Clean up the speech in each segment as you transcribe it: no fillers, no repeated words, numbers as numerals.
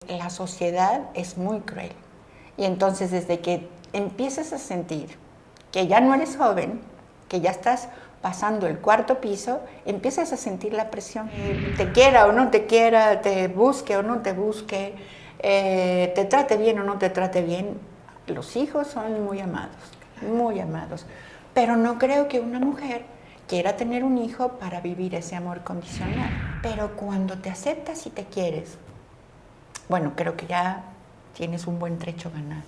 la sociedad es muy cruel. Y entonces desde que empiezas a sentir que ya no eres joven, que ya estás pasando el cuarto piso, empiezas a sentir la presión. Te quiera o no te quiera, te busque o no te busque, te trate bien o no te trate bien, los hijos son muy amados. Pero no creo que una mujer quiera tener un hijo para vivir ese amor condicional. Pero cuando te aceptas y te quieres, bueno, creo que ya tienes un buen trecho ganado.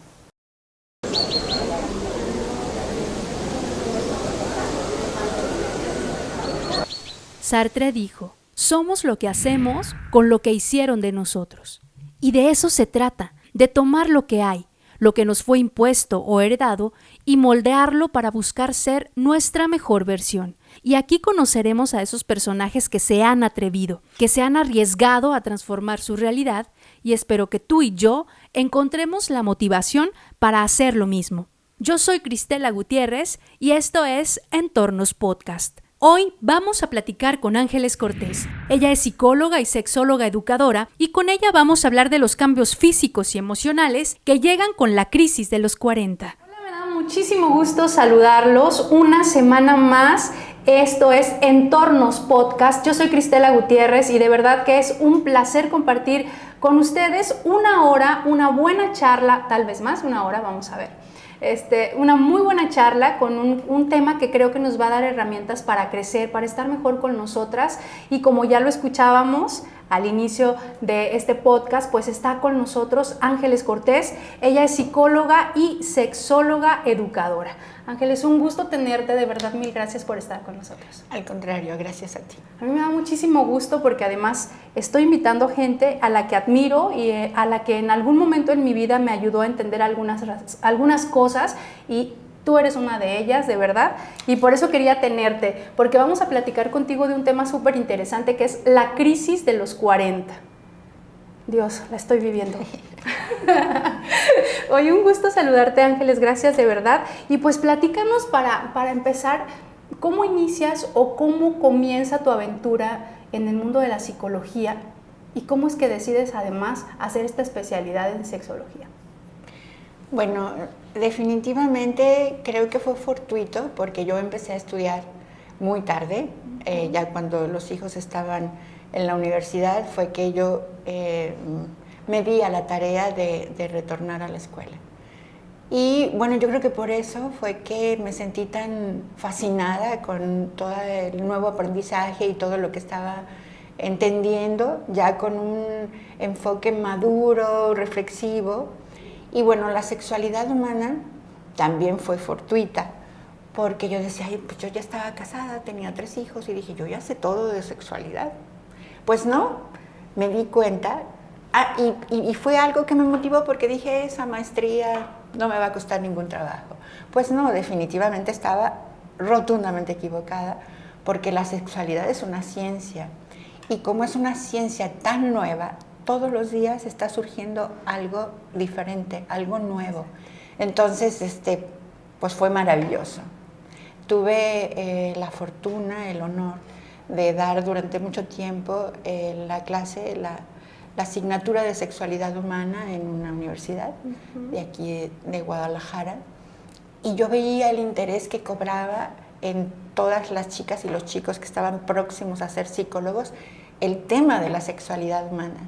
Sartre dijo, somos lo que hacemos con lo que hicieron de nosotros. Y de eso se trata, de tomar lo que hay, lo que nos fue impuesto o heredado, y moldearlo para buscar ser nuestra mejor versión. Y aquí conoceremos a esos personajes que se han atrevido, que se han arriesgado a transformar su realidad, y espero que tú y yo encontremos la motivación para hacer lo mismo. Yo soy Cristela Gutiérrez y esto es Entornos Podcast. Hoy vamos a platicar con Ángeles Cortés. Ella es psicóloga y sexóloga educadora y con ella vamos a hablar de los cambios físicos y emocionales que llegan con la crisis de los 40. Hola, me da muchísimo gusto saludarlos una semana más. Esto es Entornos Podcast. Yo soy Cristela Gutiérrez y de verdad que es un placer compartir con ustedes una hora, una buena charla, tal vez más de una hora, vamos a ver. Una muy buena charla con un tema que creo que nos va a dar herramientas para crecer, para estar mejor con nosotras, y como ya lo escuchábamos al inicio de este podcast, pues está con nosotros Ángeles Cortés. Ella es psicóloga y sexóloga educadora. Ángeles, un gusto tenerte, de verdad, mil gracias por estar con nosotros. Al contrario, gracias a ti. A mí me da muchísimo gusto porque además estoy invitando gente a la que admiro y a la que en algún momento en mi vida me ayudó a entender algunas cosas, y tú eres una de ellas, de verdad, y por eso quería tenerte, porque vamos a platicar contigo de un tema súper interesante que es la crisis de los 40. Dios, la estoy viviendo. Oye, un gusto saludarte, Ángeles, gracias de verdad. Y pues platícanos para empezar, ¿cómo inicias o cómo comienza tu aventura en el mundo de la psicología? ¿Y cómo es que decides además hacer esta especialidad en sexología? Bueno, definitivamente creo que fue fortuito porque yo empecé a estudiar muy tarde, ya cuando los hijos estaban en la universidad fue que yo me di a la tarea de retornar a la escuela. Y bueno, yo creo que por eso fue que me sentí tan fascinada con todo el nuevo aprendizaje y todo lo que estaba entendiendo, ya con un enfoque maduro, reflexivo. Y bueno, la sexualidad humana también fue fortuita, porque yo decía, ay, pues yo ya estaba casada, tenía 3 hijos, y dije, yo ya sé todo de sexualidad. Pues no, me di cuenta, y fue algo que me motivó porque dije, esa maestría no me va a costar ningún trabajo. Pues no, definitivamente estaba rotundamente equivocada, porque la sexualidad es una ciencia, y como es una ciencia tan nueva, todos los días está surgiendo algo diferente, algo nuevo. Entonces, pues fue maravilloso. Tuve la fortuna, el honor de dar durante mucho tiempo la clase, la asignatura de sexualidad humana en una universidad de aquí de Guadalajara, y yo veía el interés que cobraba en todas las chicas y los chicos que estaban próximos a ser psicólogos el tema de la sexualidad humana,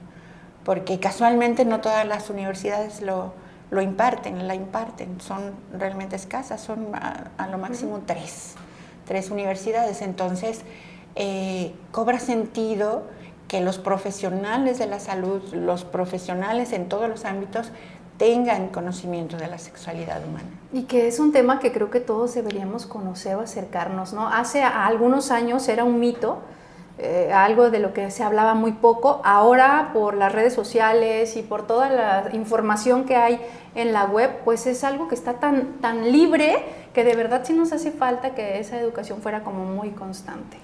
porque casualmente no todas las universidades la imparten, son realmente escasas, son a lo máximo tres universidades. Entonces cobra sentido que los profesionales de la salud, los profesionales en todos los ámbitos, tengan conocimiento de la sexualidad humana. Y que es un tema que creo que todos deberíamos conocer o acercarnos, ¿no? Hace algunos años era un mito, algo de lo que se hablaba muy poco. Ahora, por las redes sociales y por toda la información que hay en la web, pues es algo que está tan libre que de verdad sí nos hace falta que esa educación fuera como muy constante.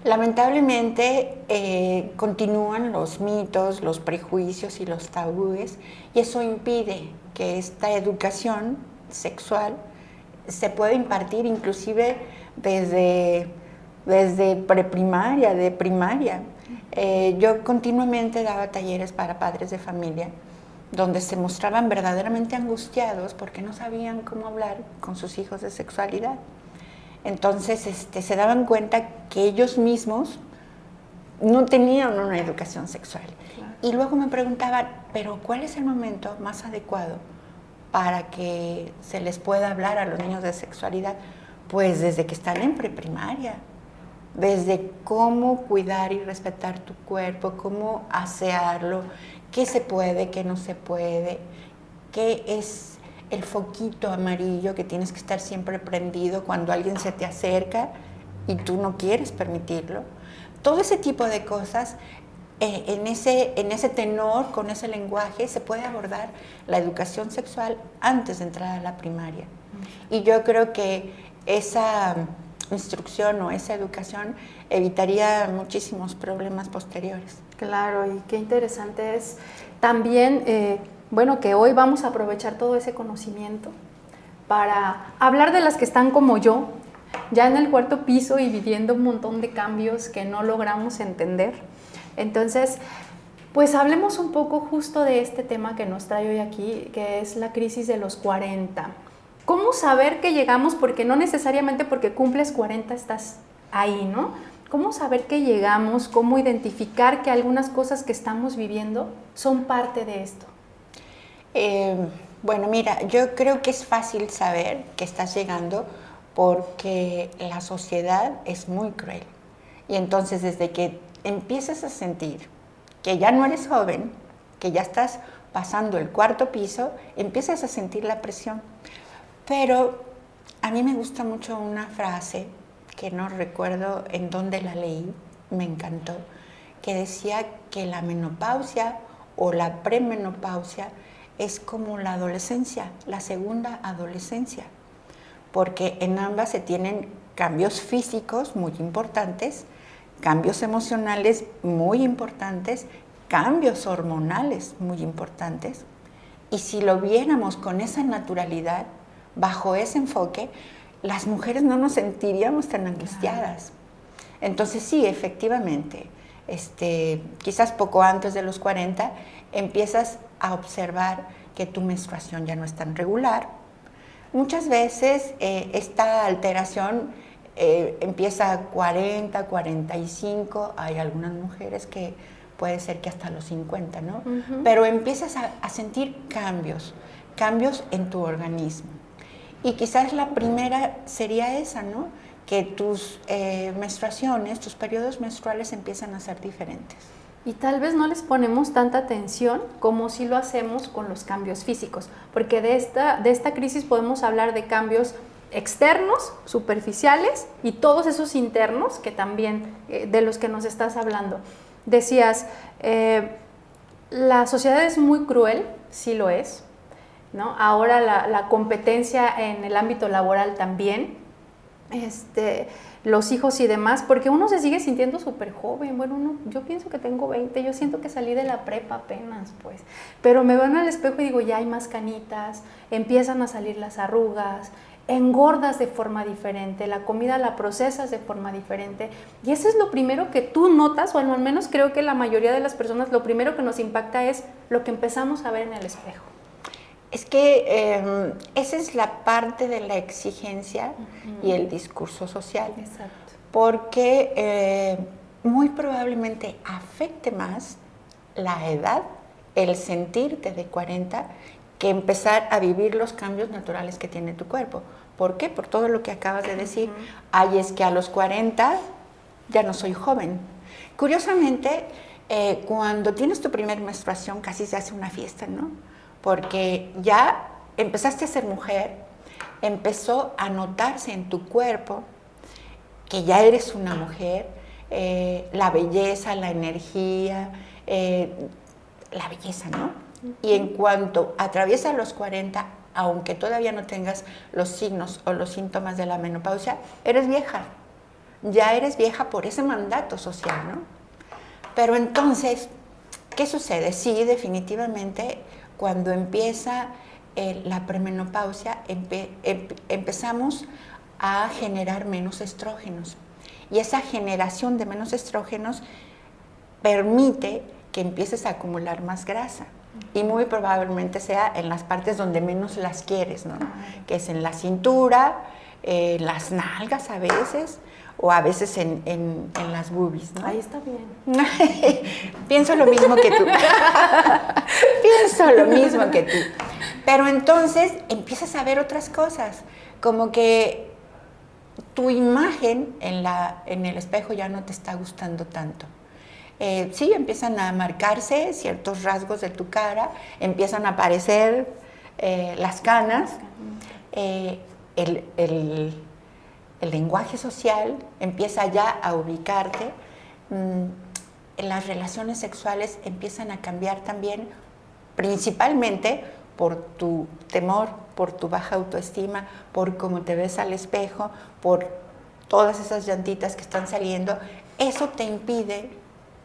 Lamentablemente continúan los mitos, los prejuicios y los tabúes, y eso impide que esta educación sexual se pueda impartir inclusive desde preprimaria, de primaria. Yo continuamente daba talleres para padres de familia donde se mostraban verdaderamente angustiados porque no sabían cómo hablar con sus hijos de sexualidad. Entonces se daban cuenta que ellos mismos no tenían una educación sexual. Claro. Y luego me preguntaban, pero ¿cuál es el momento más adecuado para que se les pueda hablar a los niños de sexualidad? Pues desde que están en preprimaria, desde cómo cuidar y respetar tu cuerpo, cómo asearlo, qué se puede, qué no se puede, qué es el foquito amarillo que tienes que estar siempre prendido cuando alguien se te acerca y tú no quieres permitirlo. Todo ese tipo de cosas, en ese tenor, con ese lenguaje, se puede abordar la educación sexual antes de entrar a la primaria. Y yo creo que esa instrucción o esa educación evitaría muchísimos problemas posteriores. Claro, y qué interesante es también, que hoy vamos a aprovechar todo ese conocimiento para hablar de las que están como yo, ya en el cuarto piso y viviendo un montón de cambios que no logramos entender. Entonces, pues hablemos un poco justo de este tema que nos trae hoy aquí, que es la crisis de los 40. ¿Cómo saber que llegamos? Porque no necesariamente porque cumples 40 estás ahí, ¿no? ¿Cómo saber que llegamos? ¿Cómo identificar que algunas cosas que estamos viviendo son parte de esto? Bueno, mira, yo creo que es fácil saber que estás llegando porque la sociedad es muy cruel. Y entonces desde que empiezas a sentir que ya no eres joven, que ya estás pasando el cuarto piso, empiezas a sentir la presión. Pero a mí me gusta mucho una frase que no recuerdo en dónde la leí, me encantó, que decía que la menopausia o la premenopausia es como la adolescencia, la segunda adolescencia, porque en ambas se tienen cambios físicos muy importantes, cambios emocionales muy importantes, cambios hormonales muy importantes, y si lo viéramos con esa naturalidad, bajo ese enfoque, las mujeres no nos sentiríamos tan angustiadas. Entonces sí, efectivamente, quizás poco antes de los 40, empiezas a observar que tu menstruación ya no es tan regular. Muchas veces esta alteración empieza a 40, 45, hay algunas mujeres que puede ser que hasta los 50, ¿no? Uh-huh. Pero empiezas a sentir cambios en tu organismo. Y quizás la primera sería esa, ¿no? Que tus menstruaciones, tus periodos menstruales empiezan a ser diferentes. Y tal vez no les ponemos tanta atención como si lo hacemos con los cambios físicos, porque de esta crisis podemos hablar de cambios externos, superficiales, y todos esos internos que también, de los que nos estás hablando. Decías, la sociedad es muy cruel, sí lo es, ¿no? Ahora la competencia en el ámbito laboral también, los hijos y demás, porque uno se sigue sintiendo súper joven. Bueno, yo pienso que tengo 20, yo siento que salí de la prepa apenas, pues, pero me veo en el espejo y digo, ya hay más canitas, empiezan a salir las arrugas, engordas de forma diferente, la comida la procesas de forma diferente, y eso es lo primero que tú notas, o al menos creo que la mayoría de las personas, lo primero que nos impacta es lo que empezamos a ver en el espejo. Es que esa es la parte de la exigencia y el discurso social. Exacto. Porque muy probablemente afecte más la edad, el sentirte de 40, que empezar a vivir los cambios naturales que tiene tu cuerpo. ¿Por qué? Por todo lo que acabas de decir. Ay, es que a los 40 ya no soy joven. Curiosamente, cuando tienes tu primera menstruación casi se hace una fiesta, ¿no? Porque ya empezaste a ser mujer, empezó a notarse en tu cuerpo que ya eres una mujer, la belleza, la energía, la belleza, ¿no? Y en cuanto atraviesas los 40, aunque todavía no tengas los signos o los síntomas de la menopausia, eres vieja. Ya eres vieja por ese mandato social, ¿no? Pero entonces, ¿qué sucede? Sí, definitivamente, cuando empieza la premenopausia, empezamos a generar menos estrógenos. Y esa generación de menos estrógenos permite que empieces a acumular más grasa. Y muy probablemente sea en las partes donde menos las quieres, ¿no? Que es en la cintura, las nalgas a veces, o a veces en las boobies, ¿no? Ahí está bien. Pienso lo mismo que tú. Pienso lo mismo que tú. Pero entonces empiezas a ver otras cosas, como que tu imagen en el espejo ya no te está gustando tanto. Sí, empiezan a marcarse ciertos rasgos de tu cara, empiezan a aparecer las canas, el lenguaje social empieza ya a ubicarte, las relaciones sexuales empiezan a cambiar también, principalmente por tu temor, por tu baja autoestima, por cómo te ves al espejo, por todas esas llantitas que están saliendo. Eso te impide,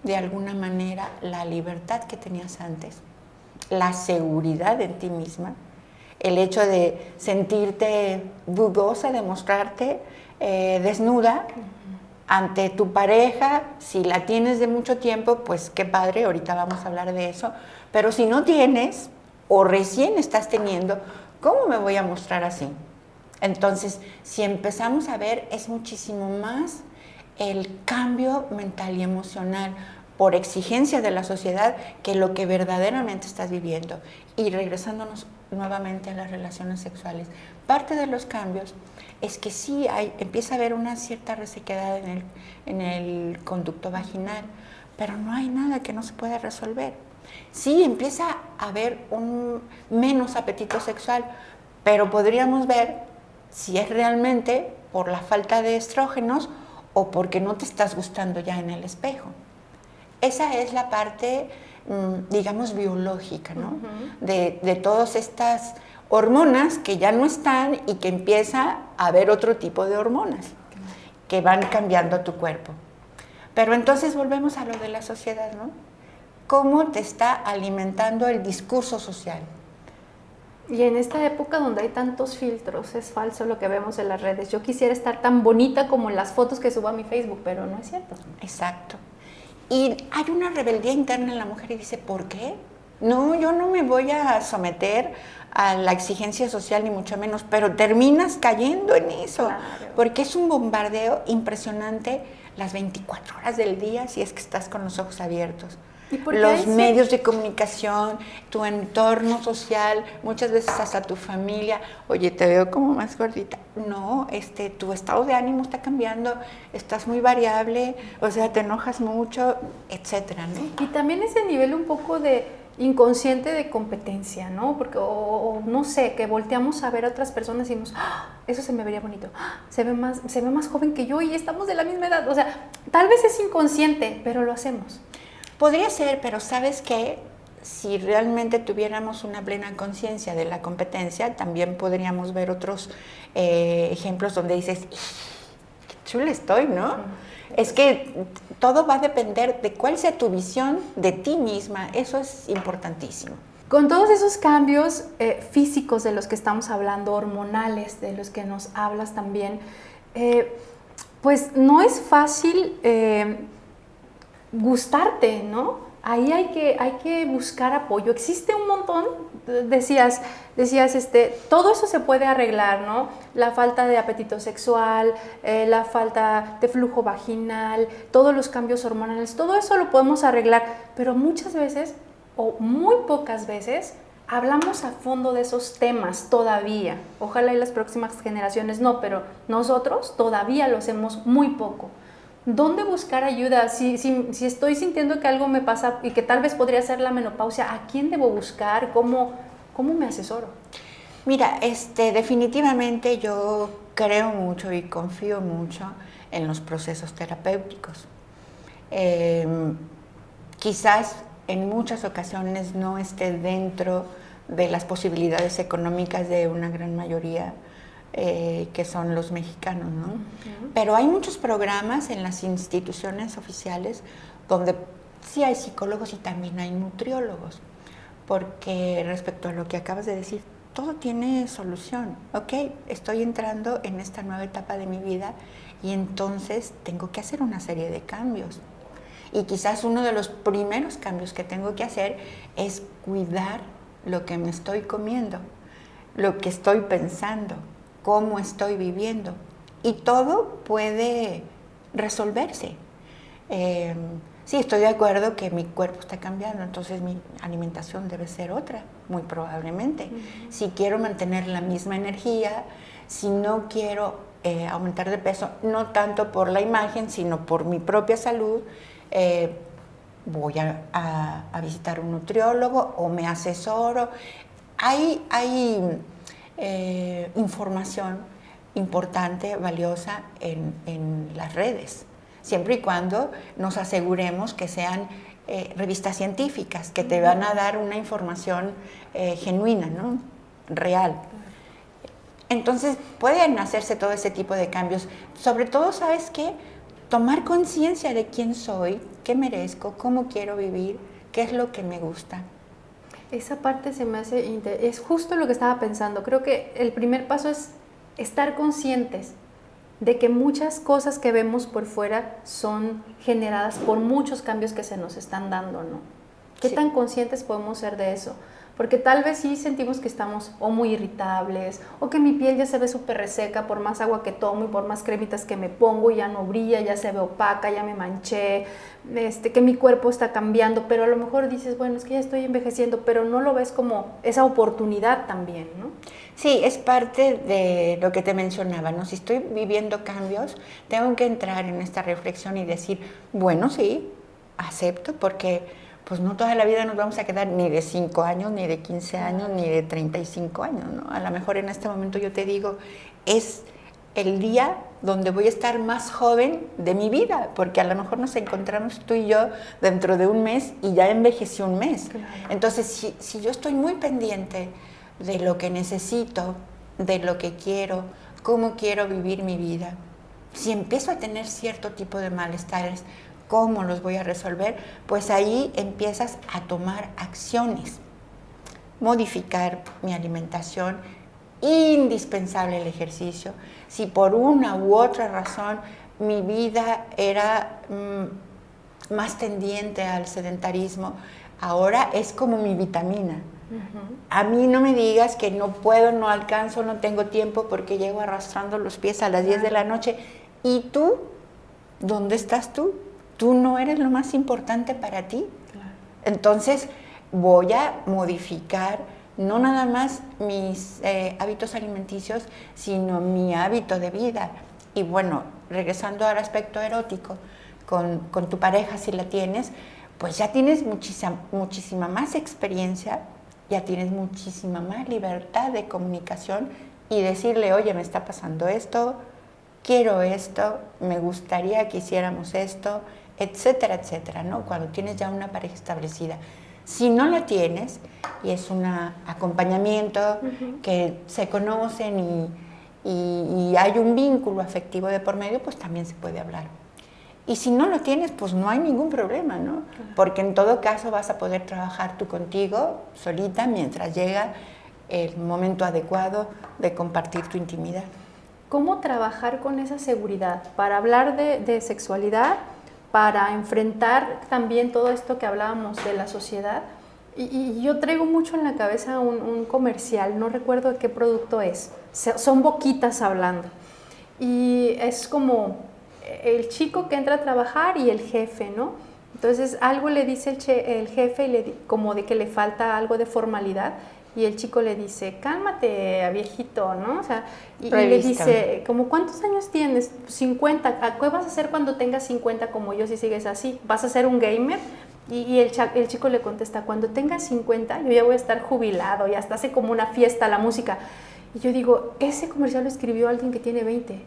de alguna manera, la libertad que tenías antes, la seguridad en ti misma, el hecho de sentirte dudosa, de mostrarte desnuda ante tu pareja. Si la tienes de mucho tiempo, pues qué padre, ahorita vamos a hablar de eso, pero si no tienes o recién estás teniendo, ¿cómo me voy a mostrar así? Entonces, si empezamos a ver, es muchísimo más el cambio mental y emocional por exigencia de la sociedad que lo que verdaderamente estás viviendo. Y regresándonos nuevamente a las relaciones sexuales, parte de los cambios es que sí empieza a haber una cierta resequedad en el conducto vaginal, pero no hay nada que no se pueda resolver. Sí, empieza a haber un menos apetito sexual, pero podríamos ver si es realmente por la falta de estrógenos o porque no te estás gustando ya en el espejo. Esa es la parte, digamos, biológica, ¿no? De todas estas hormonas que ya no están y que empieza a haber otro tipo de hormonas que van cambiando tu cuerpo. Pero entonces volvemos a lo de la sociedad, ¿no? ¿Cómo te está alimentando el discurso social? Y en esta época donde hay tantos filtros, es falso lo que vemos en las redes. Yo quisiera estar tan bonita como en las fotos que subo a mi Facebook, pero no es cierto. Exacto. Y hay una rebeldía interna en la mujer y dice, ¿por qué? No, yo no me voy a someter a la exigencia social ni mucho menos, pero terminas cayendo en eso, claro, porque es un bombardeo impresionante las 24 horas del día si es que estás con los ojos abiertos. Los medios de comunicación, tu entorno social, muchas veces hasta tu familia. Oye, te veo como más gordita. No, tu estado de ánimo está cambiando, estás muy variable, o sea, te enojas mucho, etcétera, ¿no? Y también ese nivel un poco de inconsciente de competencia, ¿no? Porque, o no sé, que volteamos a ver a otras personas y decimos, ¡ah! Eso se me vería bonito, ¡ah! Se ve más joven que yo y estamos de la misma edad. O sea, tal vez es inconsciente, pero lo hacemos. Podría ser, pero ¿sabes qué? Si realmente tuviéramos una plena conciencia de la competencia, también podríamos ver otros ejemplos donde dices, qué chula estoy, ¿no? Es que todo va a depender de cuál sea tu visión de ti misma, eso es importantísimo. Con todos esos cambios físicos de los que estamos hablando, hormonales, de los que nos hablas también, pues no es fácil gustarte, ¿no? Ahí hay que buscar apoyo. Existe un montón, decías, todo eso se puede arreglar, ¿no? La falta de apetito sexual, la falta de flujo vaginal, todos los cambios hormonales, todo eso lo podemos arreglar, pero muchas veces, o muy pocas veces, hablamos a fondo de esos temas todavía. Ojalá y las próximas generaciones no, pero nosotros todavía lo hacemos muy poco. ¿Dónde buscar ayuda? Si estoy sintiendo que algo me pasa y que tal vez podría ser la menopausia, ¿a quién debo buscar? ¿Cómo me asesoro? Mira, definitivamente yo creo mucho y confío mucho en los procesos terapéuticos. Quizás en muchas ocasiones no esté dentro de las posibilidades económicas de una gran mayoría que son los mexicanos, ¿no? Uh-huh. Pero hay muchos programas en las instituciones oficiales donde sí hay psicólogos y también hay nutriólogos, porque respecto a lo que acabas de decir, todo tiene solución. Ok, estoy entrando en esta nueva etapa de mi vida y entonces tengo que hacer una serie de cambios. Y quizás uno de los primeros cambios que tengo que hacer es cuidar lo que me estoy comiendo, lo que estoy pensando, cómo estoy viviendo. Y todo puede resolverse. Sí, estoy de acuerdo que mi cuerpo está cambiando, entonces mi alimentación debe ser otra, muy probablemente. Si quiero mantener la misma energía, si no quiero aumentar de peso, no tanto por la imagen, sino por mi propia salud, voy a visitar un nutriólogo o me asesoro. Hay información importante, valiosa en las redes, siempre y cuando nos aseguremos que sean revistas científicas, que te van a dar una información genuina, ¿no? Real. Entonces pueden hacerse todo ese tipo de cambios. Sobre todo, ¿sabes qué? Tomar conciencia de quién soy, qué merezco, cómo quiero vivir, qué es lo que me gusta. Esa parte se me hace, es justo lo que estaba pensando. Creo que el primer paso es estar conscientes de que muchas cosas que vemos por fuera son generadas por muchos cambios que se nos están dando, ¿no? ¿Qué tan conscientes podemos ser de eso? Porque tal vez sí sentimos que estamos o muy irritables, o que mi piel ya se ve súper reseca por más agua que tomo y por más cremitas que me pongo, ya no brilla, ya se ve opaca, ya me manché, que mi cuerpo está cambiando, pero a lo mejor dices, bueno, es que ya estoy envejeciendo, pero no lo ves como esa oportunidad también, ¿no? Sí, es parte de lo que te mencionaba, ¿no? Si estoy viviendo cambios, tengo que entrar en esta reflexión y decir, bueno, sí, acepto, porque pues no toda la vida nos vamos a quedar ni de 5 años, ni de 15 años, ni de 35 años, ¿no? A lo mejor en este momento yo te digo, es el día donde voy a estar más joven de mi vida, porque a lo mejor nos encontramos tú y yo dentro de un mes y ya envejecí un mes. Claro. Entonces, si yo estoy muy pendiente de lo que necesito, de lo que quiero, cómo quiero vivir mi vida, si empiezo a tener cierto tipo de malestares, ¿cómo los voy a resolver? Pues ahí empiezas a tomar acciones. Modificar mi alimentación, indispensable el ejercicio. Si por una u otra razón mi vida era más tendiente al sedentarismo, ahora es como mi vitamina. A mí no me digas que no puedo, no alcanzo, no tengo tiempo porque llego arrastrando los pies a las 10 de la noche. ¿Y tú? ¿Dónde estás tú? Tú no eres lo más importante para ti. Claro. Entonces voy a modificar no nada más mis hábitos alimenticios, sino mi hábito de vida. Y bueno, regresando al aspecto erótico, con tu pareja, si la tienes, pues ya tienes muchísima más experiencia, ya tienes muchísima más libertad de comunicación y decirle, oye, me está pasando esto, quiero esto, me gustaría que hiciéramos esto, etcétera, etcétera, ¿no? Cuando tienes ya una pareja establecida. Si no la tienes y es un acompañamiento que se conocen y hay un vínculo afectivo de por medio, pues también se puede hablar. Y si no lo tienes, pues no hay ningún problema, ¿no? Porque en todo caso vas a poder trabajar tú contigo, solita, mientras llega el momento adecuado de compartir tu intimidad. ¿Cómo trabajar con esa seguridad para hablar de sexualidad, para enfrentar también todo esto que hablábamos de la sociedad? Y yo traigo mucho en la cabeza un comercial, no recuerdo de qué producto es, son boquitas hablando. Y es como el chico que entra a trabajar y el jefe, ¿no? Entonces algo le dice el jefe como de que le falta algo de formalidad. Y el chico le dice, cálmate, viejito, ¿no? O sea, y le dice, ¿como cuántos años tienes? 50. ¿Qué vas a hacer cuando tengas 50 como yo si sigues así? ¿Vas a ser un gamer? Y el chico le contesta, cuando tengas 50, yo ya voy a estar jubilado, y hasta hace como una fiesta la música. Y yo digo, ese comercial lo escribió alguien que tiene 20.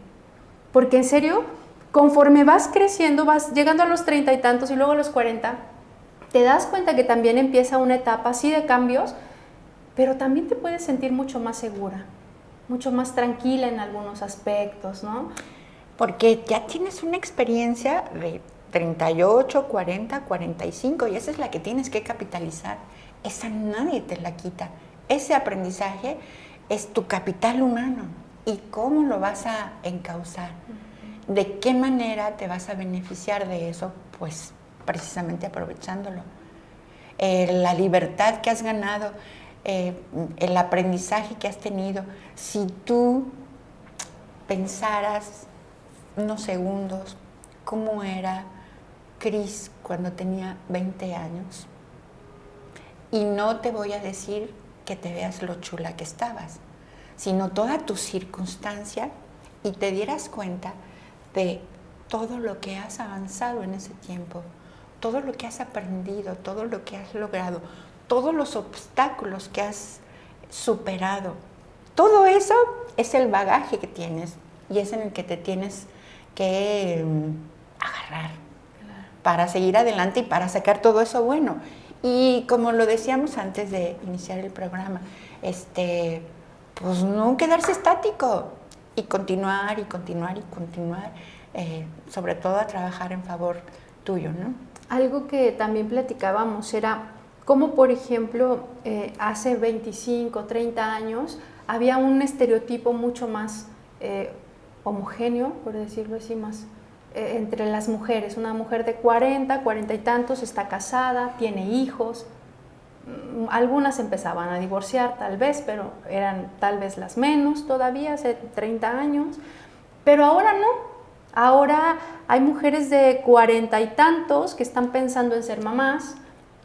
Porque en serio, conforme vas creciendo, vas llegando a los 30 y tantos y luego a los 40, te das cuenta que también empieza una etapa así de cambios, pero también te puedes sentir mucho más segura, mucho más tranquila en algunos aspectos, ¿no? Porque ya tienes una experiencia de 38, 40, 45 y esa es la que tienes que capitalizar. Esa nadie te la quita. Ese aprendizaje es tu capital humano. ¿Y cómo lo vas a encauzar? ¿De qué manera te vas a beneficiar de eso? Pues precisamente aprovechándolo. La libertad que has ganado, el aprendizaje que has tenido, si tú pensaras unos segundos cómo era Cris cuando tenía 20 años, y no te voy a decir que te veas lo chula que estabas, sino toda tu circunstancia, y te dieras cuenta de todo lo que has avanzado en ese tiempo, todo lo que has aprendido, todo lo que has logrado, todos los obstáculos que has superado. Todo eso es el bagaje que tienes y es en el que te tienes que agarrar para seguir adelante y para sacar todo eso bueno. Y como lo decíamos antes de iniciar el programa, pues no quedarse estático y continuar y continuar y continuar, sobre todo a trabajar en favor tuyo, ¿no? Algo que también platicábamos era cómo, por ejemplo, hace 25, 30 años había un estereotipo mucho más homogéneo, por decirlo así, más entre las mujeres. Una mujer de 40, 40 y tantos está casada, tiene hijos. Algunas empezaban a divorciar tal vez, pero eran tal vez las menos todavía, hace 30 años. Pero ahora no. Ahora hay mujeres de 40 y tantos que están pensando en ser mamás,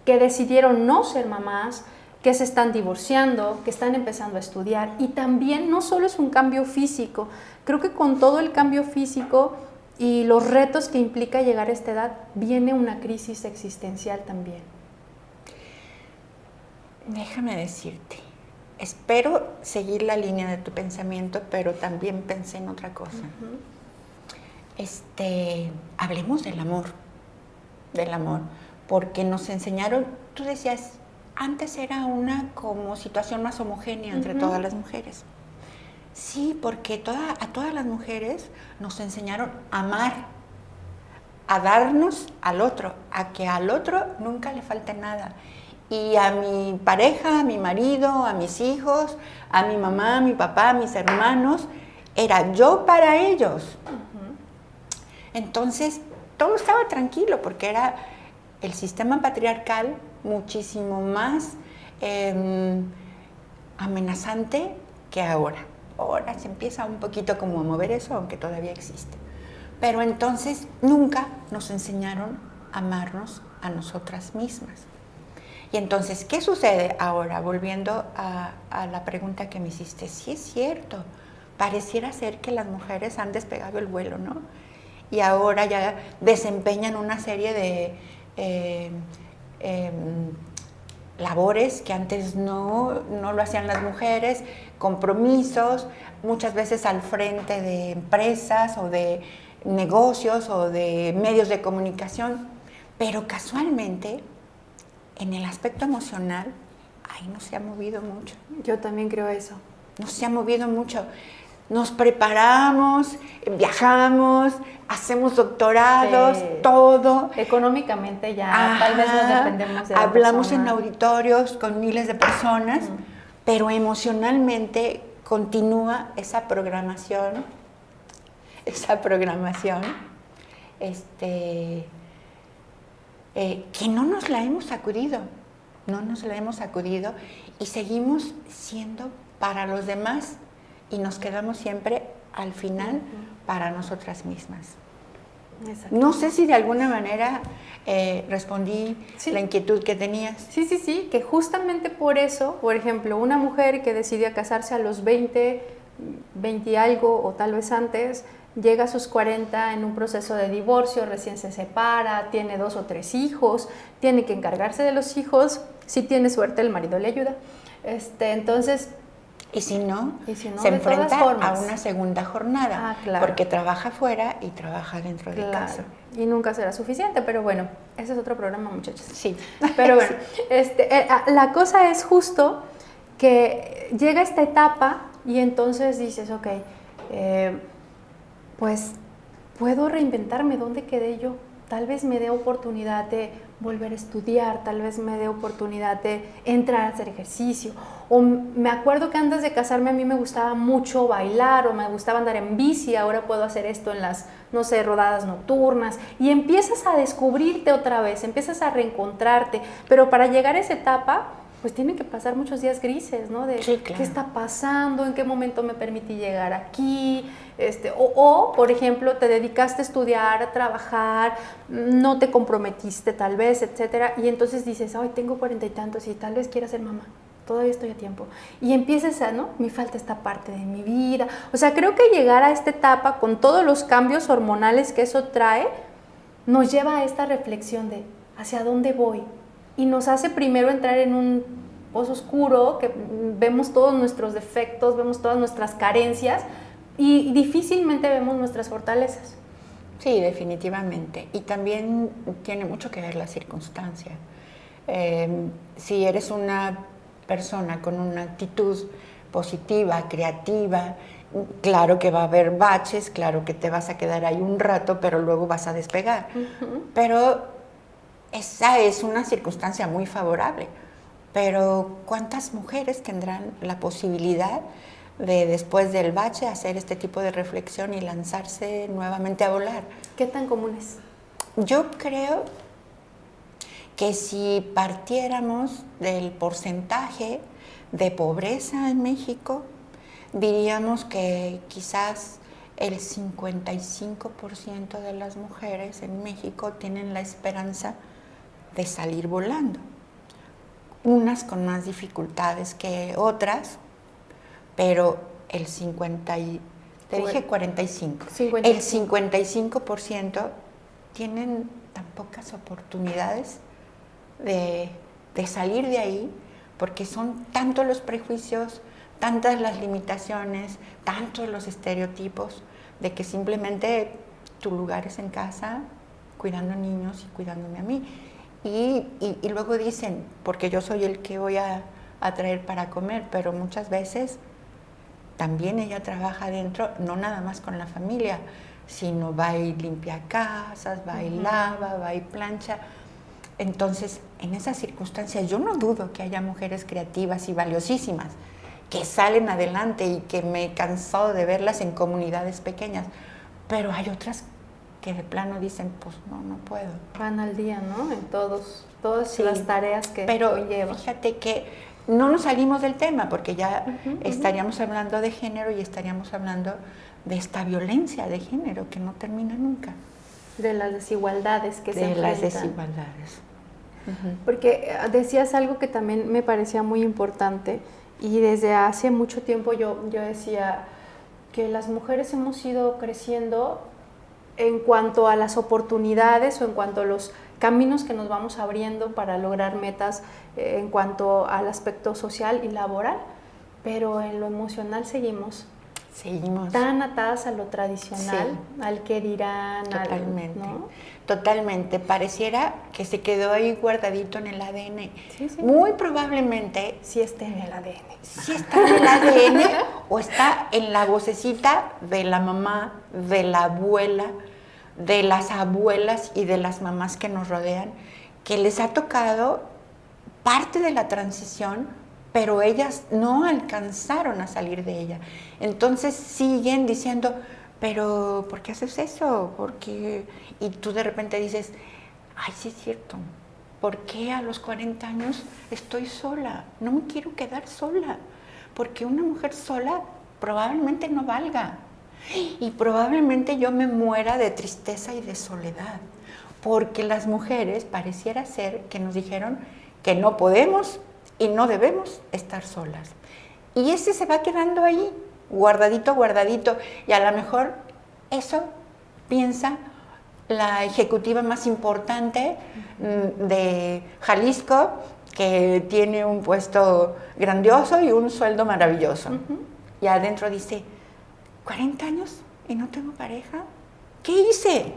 que decidieron no ser mamás, que se están divorciando, que están empezando a estudiar. Y también no solo es un cambio físico, creo que con todo el cambio físico y los retos que implica llegar a esta edad, viene una crisis existencial también. Déjame decirte, espero seguir la línea de tu pensamiento, pero también pensé en otra cosa. Hablemos del amor, porque nos enseñaron, tú decías, antes era una como situación más homogénea entre todas las mujeres. Sí, porque a todas las mujeres nos enseñaron a amar, a darnos al otro, a que al otro nunca le falte nada. Y a mi pareja, a mi marido, a mis hijos, a mi mamá, a mi papá, a mis hermanos, era yo para ellos. Entonces, todo estaba tranquilo porque era el sistema patriarcal muchísimo más amenazante que ahora. Ahora se empieza un poquito como a mover eso, aunque todavía existe. Pero entonces nunca nos enseñaron a amarnos a nosotras mismas. Y entonces, ¿qué sucede ahora? Volviendo a la pregunta que me hiciste, sí es cierto, pareciera ser que las mujeres han despegado el vuelo, ¿no? Y ahora ya desempeñan una serie de labores que antes no lo hacían las mujeres, compromisos, muchas veces al frente de empresas o de negocios o de medios de comunicación, pero casualmente en el aspecto emocional, ahí no se ha movido mucho. Yo también creo eso. No se ha movido mucho. Nos preparamos, viajamos, hacemos doctorados, todo. Económicamente ya tal vez no dependemos de la hablamos persona. en auditorios con miles de personas, pero emocionalmente continúa esa programación que no nos la hemos sacudido, y seguimos siendo para los demás y nos quedamos siempre al final para nosotras mismas. Exacto. No sé si de alguna manera respondí la inquietud que tenías. Sí, que justamente por eso, por ejemplo, una mujer que decide casarse a los 20 y algo o tal vez antes, llega a sus 40 en un proceso de divorcio, recién se separa, tiene 2 o 3 hijos, tiene que encargarse de los hijos, si tiene suerte el marido le ayuda. Entonces, y si no, se enfrenta a una segunda jornada, claro. porque trabaja fuera y trabaja dentro de casa. Y nunca será suficiente, pero bueno, ese es otro programa, muchachos. Sí. Pero bueno, la cosa es justo que llega esta etapa y entonces dices, ok, pues puedo reinventarme, ¿dónde quedé yo? tal vez me dé oportunidad de volver a estudiar, tal vez me dé oportunidad de entrar a hacer ejercicio. O me acuerdo que antes de casarme a mí me gustaba mucho bailar o me gustaba andar en bici, ahora puedo hacer esto en las, no sé, rodadas nocturnas. Y empiezas a descubrirte otra vez, empiezas a reencontrarte. Pero para llegar a esa etapa, pues tienen que pasar muchos días grises, ¿no? De sí, claro. qué está pasando, en qué momento me permití llegar aquí, por ejemplo, te dedicaste a estudiar, a trabajar, no te comprometiste tal vez, etcétera, y entonces dices, ay, tengo 40 y tantos y tal vez quiera ser mamá, todavía estoy a tiempo. Y empiezas a, ¿no? Me falta esta parte de mi vida. O sea, creo que llegar a esta etapa con todos los cambios hormonales que eso trae, nos lleva a esta reflexión de hacia dónde voy. Y nos hace primero entrar en un pozo oscuro, que vemos todos nuestros defectos, vemos todas nuestras carencias y difícilmente vemos nuestras fortalezas. Sí, definitivamente. Y también tiene mucho que ver la circunstancia. Si eres una persona con una actitud positiva, creativa, claro que va a haber baches, claro que te vas a quedar ahí un rato, pero luego vas a despegar. Pero esa es una circunstancia muy favorable. Pero ¿cuántas mujeres tendrán la posibilidad de, después del bache, hacer este tipo de reflexión y lanzarse nuevamente a volar? ¿Qué tan común es? Yo creo que si partiéramos del porcentaje de pobreza en México, diríamos que quizás el 55% de las mujeres en México tienen la esperanza de salir volando. Unas con más dificultades que otras, pero el 55% tienen tan pocas oportunidades de salir de ahí, porque son tantos los prejuicios, tantas las limitaciones, tantos los estereotipos, de que simplemente tu lugar es en casa, cuidando niños y cuidándome a mí. Y luego dicen, porque yo soy el que voy a traer para comer, pero muchas veces también ella trabaja adentro, no nada más con la familia, sino va y limpia casas, va y lava, va y plancha. Entonces, en esas circunstancias, yo no dudo que haya mujeres creativas y valiosísimas que salen adelante y que me he cansado de verlas en comunidades pequeñas, pero hay otras que de plano dicen, pues no puedo. Van al día, ¿no? En todas sí, las tareas que llevan. Fíjate que no nos salimos del tema, porque ya estaríamos hablando de género y estaríamos hablando de esta violencia de género que no termina nunca. De las desigualdades que se enfrentan. De las desigualdades. Porque decías algo que también me parecía muy importante, y desde hace mucho tiempo yo decía que las mujeres hemos ido creciendo en cuanto a las oportunidades o en cuanto a los caminos que nos vamos abriendo para lograr metas en cuanto al aspecto social y laboral, pero en lo emocional seguimos tan atadas a lo tradicional, al que dirán. Totalmente, ¿no? Totalmente. Pareciera que se quedó ahí guardadito en el ADN. Muy probablemente sí está en el ADN. Sí está en el ADN o está en la vocecita de la mamá, de la abuela, de las abuelas y de las mamás que nos rodean, que les ha tocado parte de la transición, pero ellas no alcanzaron a salir de ella. Entonces siguen diciendo, pero ¿por qué haces eso? ¿Por qué? Y tú de repente dices, ay, sí es cierto, ¿por qué a los 40 años estoy sola? No me quiero quedar sola, porque una mujer sola probablemente no valga. Y probablemente yo me muera de tristeza y de soledad, porque las mujeres pareciera ser que nos dijeron que no podemos y no debemos estar solas. Y ese se va quedando ahí, guardadito, guardadito, y a lo mejor eso piensa la ejecutiva más importante de Jalisco, que tiene un puesto grandioso y un sueldo maravilloso. Y adentro dice, 40 años y no tengo pareja. ¿Qué hice?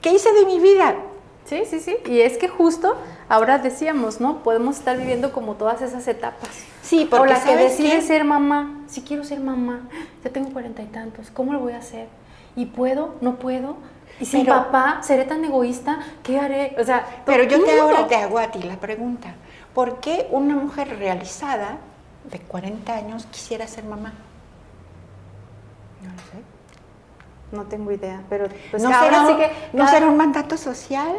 ¿Qué hice de mi vida? Sí. Y es que justo ahora decíamos, ¿no? Podemos estar viviendo como todas esas etapas. Sí, porque o la que decide ser mamá. Si quiero ser mamá, ya tengo 40 y tantos, ¿cómo lo voy a hacer? ¿Y puedo? ¿No puedo? Y sin papá, seré tan egoísta, ¿qué haré? O sea, pero yo ahora te hago a ti la pregunta. ¿Por qué una mujer realizada de 40 años quisiera ser mamá? No lo sé. No tengo idea, pero pues ¿No será un mandato social?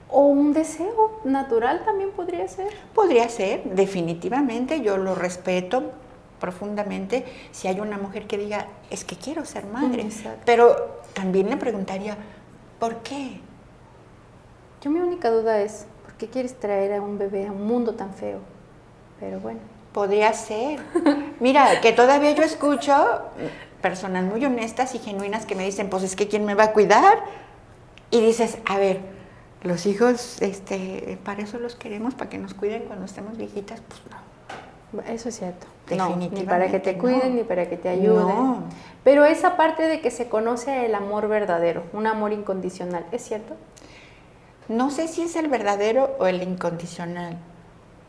O un deseo natural también podría ser. Podría ser, definitivamente, yo lo respeto profundamente si hay una mujer que diga, es que quiero ser madre. Exacto. Pero también le preguntaría, ¿por qué? Yo mi única duda es, ¿por qué quieres traer a un bebé a un mundo tan feo? Pero bueno. Podría ser. Mira, que todavía yo escucho personas muy honestas y genuinas que me dicen, pues es que ¿quién me va a cuidar? Y dices, a ver, los hijos, para eso los queremos, para que nos cuiden cuando estemos viejitas, pues no. Eso es cierto. Definitivamente no, ni para que te cuiden, no. ni para que te ayuden. No. Pero esa parte de que se conoce el amor verdadero, un amor incondicional, ¿es cierto? No sé si es el verdadero o el incondicional,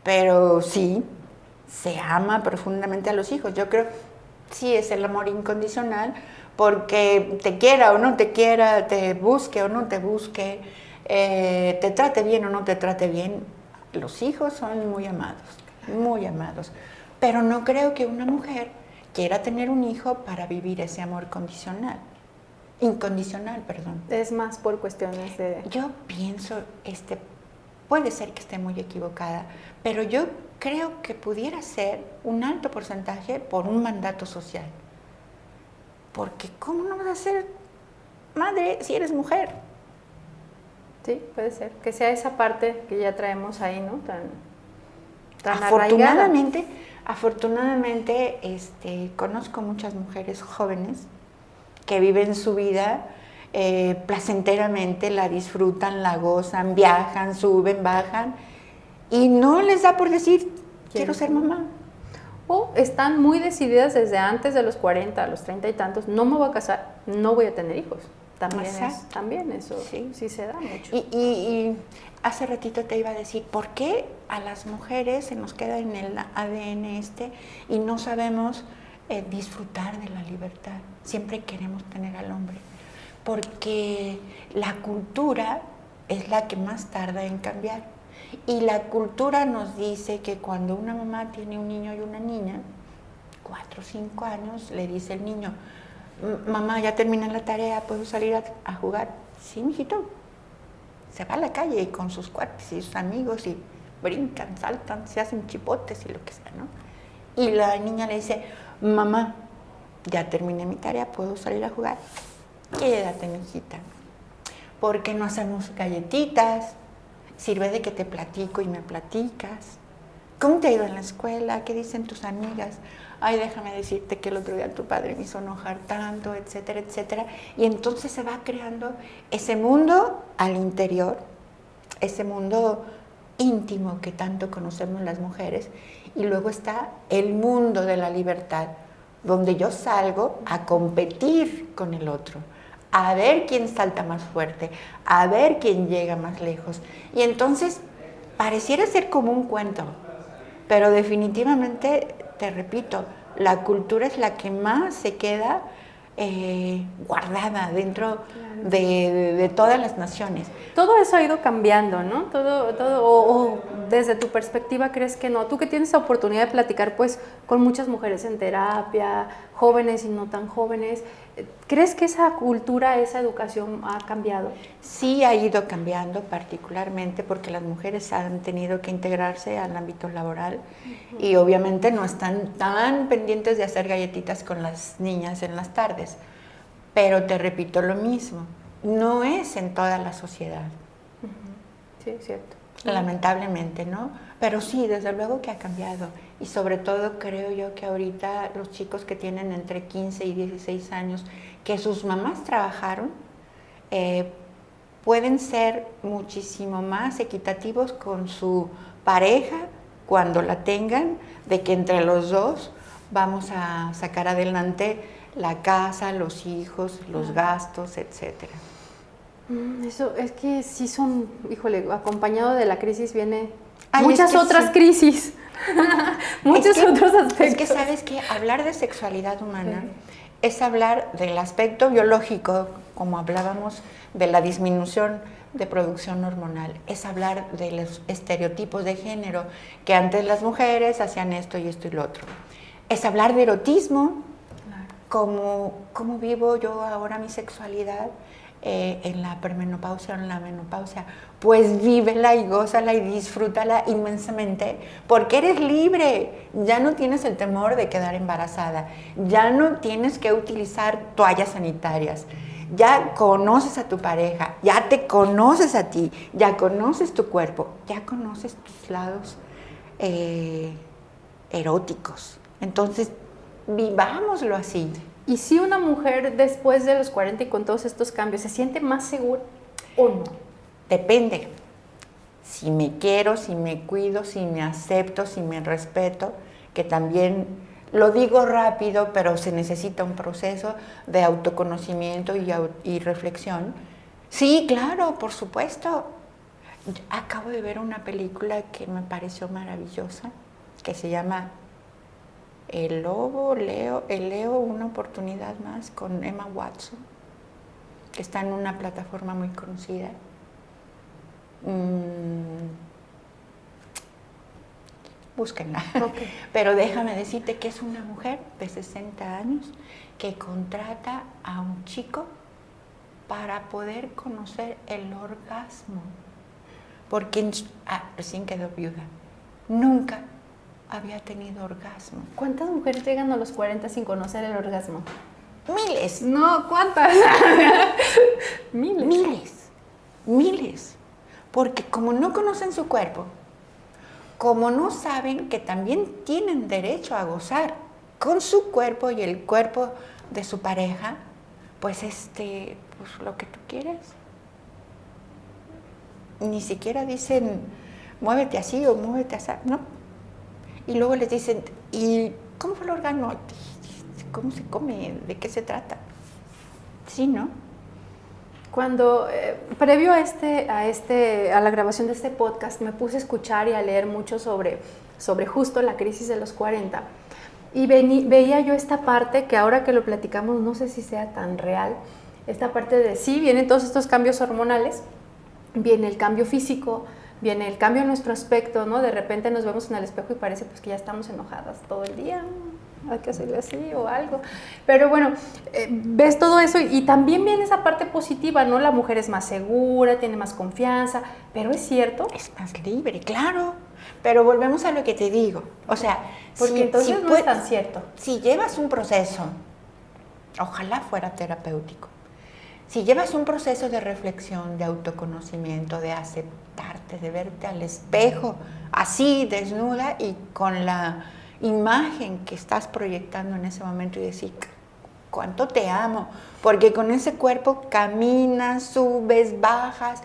pero sí, se ama profundamente a los hijos. Yo creo sí es el amor incondicional, porque te quiera o no te quiera, te busque o no te busque, te trate bien o no te trate bien, los hijos son muy amados, muy amados. Pero no creo que una mujer quiera tener un hijo para vivir ese amor incondicional, perdón. Es más por cuestiones de... Yo pienso, puede ser que esté muy equivocada, pero yo creo que pudiera ser un alto porcentaje por un mandato social. Porque ¿cómo no vas a ser madre si eres mujer? Sí, puede ser. Que sea esa parte que ya traemos ahí, ¿no? Tan arraigada. Afortunadamente, conozco muchas mujeres jóvenes que viven su vida placenteramente, la disfrutan, la gozan, viajan, suben, bajan, y no les da por decir, quiero ser mamá. O están muy decididas desde antes de los 40, a los 30 y tantos, no me voy a casar, no voy a tener hijos. También eso sí se da mucho. Y hace ratito te iba a decir, ¿por qué a las mujeres se nos queda en el ADN y no sabemos disfrutar de la libertad? Siempre queremos tener al hombre. Porque la cultura es la que más tarda en cambiar. Y la cultura nos dice que cuando una mamá tiene un niño y una niña, 4 o 5 años, le dice el niño, mamá, ya terminé la tarea, ¿puedo salir a jugar? Sí, mijito. Se va a la calle y con sus cuates y sus amigos y brincan, saltan, se hacen chipotes y lo que sea, ¿no? Y la niña le dice, mamá, ya terminé mi tarea, ¿puedo salir a jugar? Quédate, mijita. ¿Por qué no hacemos galletitas? Sirve de que te platico y me platicas. ¿Cómo te ha ido en la escuela? ¿Qué dicen tus amigas? Ay, déjame decirte que el otro día tu padre me hizo enojar tanto, etcétera, etcétera. Y entonces se va creando ese mundo al interior, ese mundo íntimo que tanto conocemos las mujeres. Y luego está el mundo de la libertad, donde yo salgo a competir con el otro, a ver quién salta más fuerte, a ver quién llega más lejos. Y entonces pareciera ser como un cuento, pero definitivamente, te repito, la cultura es la que más se queda guardada dentro de todas las naciones. Todo eso ha ido cambiando, ¿no? O desde tu perspectiva, ¿crees que no? Tú que tienes la oportunidad de platicar pues con muchas mujeres en terapia, jóvenes y no tan jóvenes, ¿crees que esa cultura, esa educación ha cambiado? Sí ha ido cambiando, particularmente porque las mujeres han tenido que integrarse al ámbito laboral y obviamente no están tan pendientes de hacer galletitas con las niñas en las tardes. Pero te repito lo mismo, no es en toda la sociedad. Sí, es cierto. Lamentablemente, ¿no? Pero sí, desde luego que ha cambiado. Y sobre todo creo yo que ahorita los chicos que tienen entre 15 y 16 años, que sus mamás trabajaron, pueden ser muchísimo más equitativos con su pareja cuando la tengan, de que entre los dos vamos a sacar adelante la casa, los hijos, los gastos, etcétera. Eso es que sí son, híjole, acompañado de la crisis viene muchas otras crisis, muchos otros aspectos. Es que sabes que hablar de sexualidad humana es hablar del aspecto biológico, como hablábamos de la disminución de producción hormonal, es hablar de los estereotipos de género, que antes las mujeres hacían esto y esto y lo otro. Es hablar de erotismo, cómo vivo yo ahora mi sexualidad en la premenopausia o en la menopausia. Pues vívela y gózala y disfrútala inmensamente, porque eres libre, ya no tienes el temor de quedar embarazada, ya no tienes que utilizar toallas sanitarias, ya conoces a tu pareja, ya te conoces a ti, ya conoces tu cuerpo, ya conoces tus lados eróticos. Entonces, vivámoslo así. ¿Y si una mujer después de los 40 y con todos estos cambios se siente más segura o no? Depende. Si me quiero, si me cuido, si me acepto, si me respeto, que también lo digo rápido, pero se necesita un proceso de autoconocimiento y reflexión. Sí, claro, por supuesto. Acabo de ver una película que me pareció maravillosa, que se llama El Leo, una oportunidad más, con Emma Watson, que está en una plataforma muy conocida. Búsquenla. Okay. Pero déjame decirte que es una mujer de 60 años que contrata a un chico para poder conocer el orgasmo, porque recién quedó viuda, nunca había tenido orgasmo. ¿Cuántas mujeres llegan a los 40 sin conocer el orgasmo? Miles. No, ¿cuántas? Miles. Porque como no conocen su cuerpo, como no saben que también tienen derecho a gozar con su cuerpo y el cuerpo de su pareja, pues pues lo que tú quieres. Ni siquiera dicen, muévete así o muévete así, ¿no? Y luego les dicen, ¿y cómo fue el orgasmo? ¿Cómo se come? ¿De qué se trata? Sí, ¿no? Cuando, previo a la grabación de este podcast, me puse a escuchar y a leer mucho sobre justo la crisis de los 40. Y veía yo esta parte que ahora que lo platicamos, no sé si sea tan real, esta parte de sí, vienen todos estos cambios hormonales, viene el cambio físico, viene el cambio en nuestro aspecto, ¿no? De repente nos vemos en el espejo y parece pues que ya estamos enojadas todo el día, hay que hacerle así o algo. Pero bueno, ves todo eso y también viene esa parte positiva, ¿no? La mujer es más segura, tiene más confianza, pero es cierto. Es más libre, claro. Pero volvemos a lo que te digo. O sea, porque entonces no es tan cierto. Si llevas un proceso, ojalá fuera terapéutico, si llevas un proceso de reflexión, de autoconocimiento, de aceptarte, de verte al espejo, así, desnuda y con la imagen que estás proyectando en ese momento y decir, cuánto te amo, porque con ese cuerpo caminas, subes, bajas,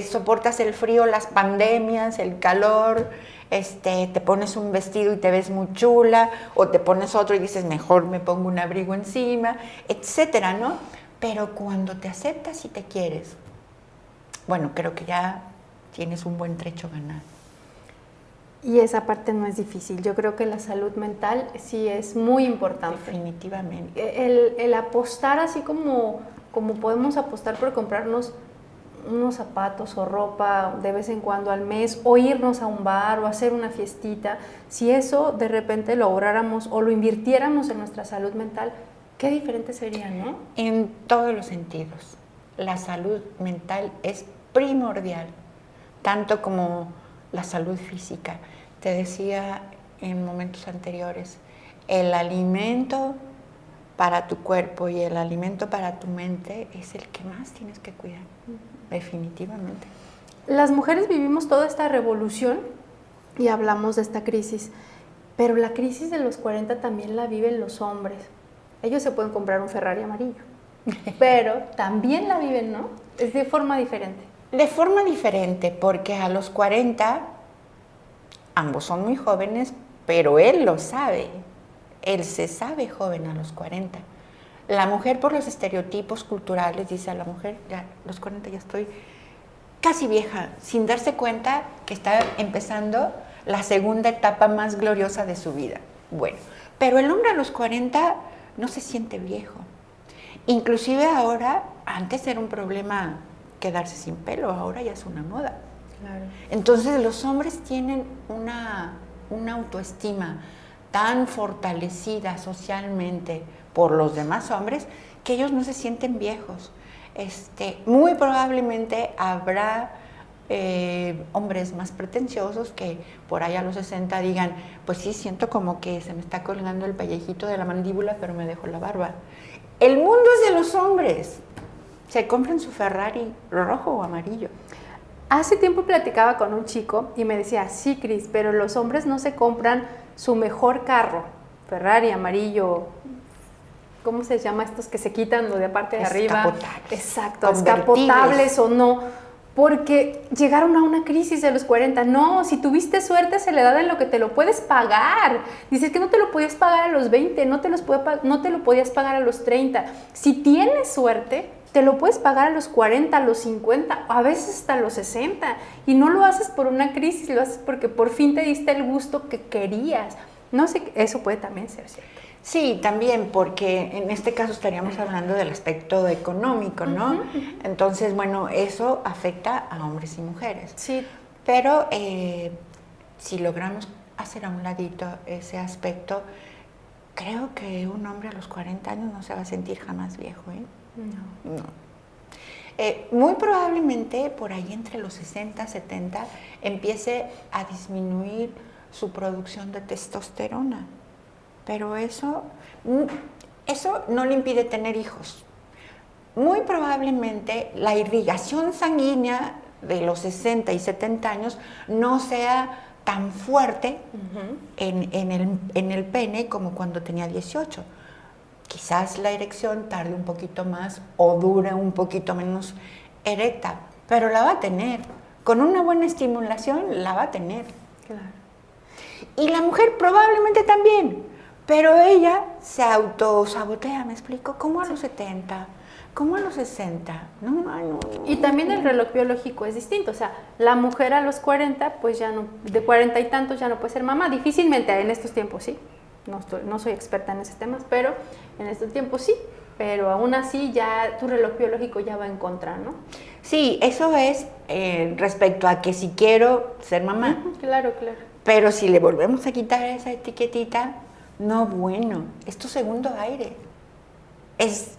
soportas el frío, las pandemias, el calor, te pones un vestido y te ves muy chula, o te pones otro y dices, mejor me pongo un abrigo encima, etcétera, ¿no? Pero cuando te aceptas y te quieres, bueno, creo que ya tienes un buen trecho ganado. Y esa parte no es difícil. Yo creo que la salud mental sí es muy importante. Definitivamente. El apostar así como podemos apostar por comprarnos unos zapatos o ropa de vez en cuando al mes, o irnos a un bar o hacer una fiestita, si eso de repente lo ahorráramos o lo invirtiéramos en nuestra salud mental, qué diferente sería, ¿no? En todos los sentidos. La salud mental es primordial, tanto como la salud física. Te decía en momentos anteriores, el alimento para tu cuerpo y el alimento para tu mente es el que más tienes que cuidar, definitivamente. Las mujeres vivimos toda esta revolución y hablamos de esta crisis, pero la crisis de los 40 también la viven los hombres. Ellos se pueden comprar un Ferrari amarillo, pero también la viven, ¿no? Es de forma diferente. De forma diferente, porque a los 40, ambos son muy jóvenes, pero él lo sabe. Él se sabe joven a los 40. La mujer, por los estereotipos culturales, dice a la mujer, ya a los 40 ya estoy casi vieja, sin darse cuenta que está empezando la segunda etapa más gloriosa de su vida. Bueno, pero el hombre a los 40 no se siente viejo. Inclusive ahora, antes era un problema quedarse sin pelo, ahora ya es una moda. Claro. Entonces los hombres tienen una autoestima tan fortalecida socialmente por los demás hombres que ellos no se sienten viejos. Muy probablemente habrá hombres más pretenciosos que por ahí a los 60 digan, pues sí, siento como que se me está colgando el pellejito de la mandíbula, pero me dejo la barba. El mundo es de los hombres. Se compran su Ferrari rojo o amarillo. Hace tiempo platicaba con un chico y me decía, sí, Cris, pero los hombres no se compran su mejor carro, Ferrari, amarillo, ¿cómo se llama estos que se quitan lo de parte de arriba? Exacto, descapotables o no, porque llegaron a una crisis de los 40. No, si tuviste suerte se le da en lo que te lo puedes pagar. Dices que no te lo podías pagar a los 20, no te lo podías pagar a los 30. Si tienes suerte, te lo puedes pagar a los 40, a los 50, a veces hasta a los 60. Y no lo haces por una crisis, lo haces porque por fin te diste el gusto que querías. No sé, eso puede también ser cierto. Sí, también, porque en este caso estaríamos hablando del aspecto económico, ¿no? Uh-huh. Entonces, bueno, eso afecta a hombres y mujeres. Sí. Pero si logramos hacer a un ladito ese aspecto, creo que un hombre a los 40 años no se va a sentir jamás viejo, ¿eh? No. Muy probablemente por ahí entre los 60, 70 empiece a disminuir su producción de testosterona. Pero eso no le impide tener hijos. Muy probablemente la irrigación sanguínea de los 60 y 70 años no sea tan fuerte uh-huh. en el pene como cuando tenía 18. Quizás la erección tarde un poquito más o dure un poquito menos erecta, pero la va a tener. Con una buena estimulación la va a tener. Claro. Y la mujer probablemente también. Pero ella se autosabotea, ¿me explico? ¿Cómo a los 70? ¿Cómo a los 60? No. Y también el reloj biológico es distinto. O sea, la mujer a los 40, pues ya no, de 40 y tantos ya no puede ser mamá. Difícilmente en estos tiempos sí. No soy experta en esos temas, pero en estos tiempos sí. Pero aún así ya tu reloj biológico ya va en contra, ¿no? Sí, eso es respecto a que si quiero ser mamá. Claro. Pero si le volvemos a quitar esa etiquetita... No, bueno, es tu segundo aire. Es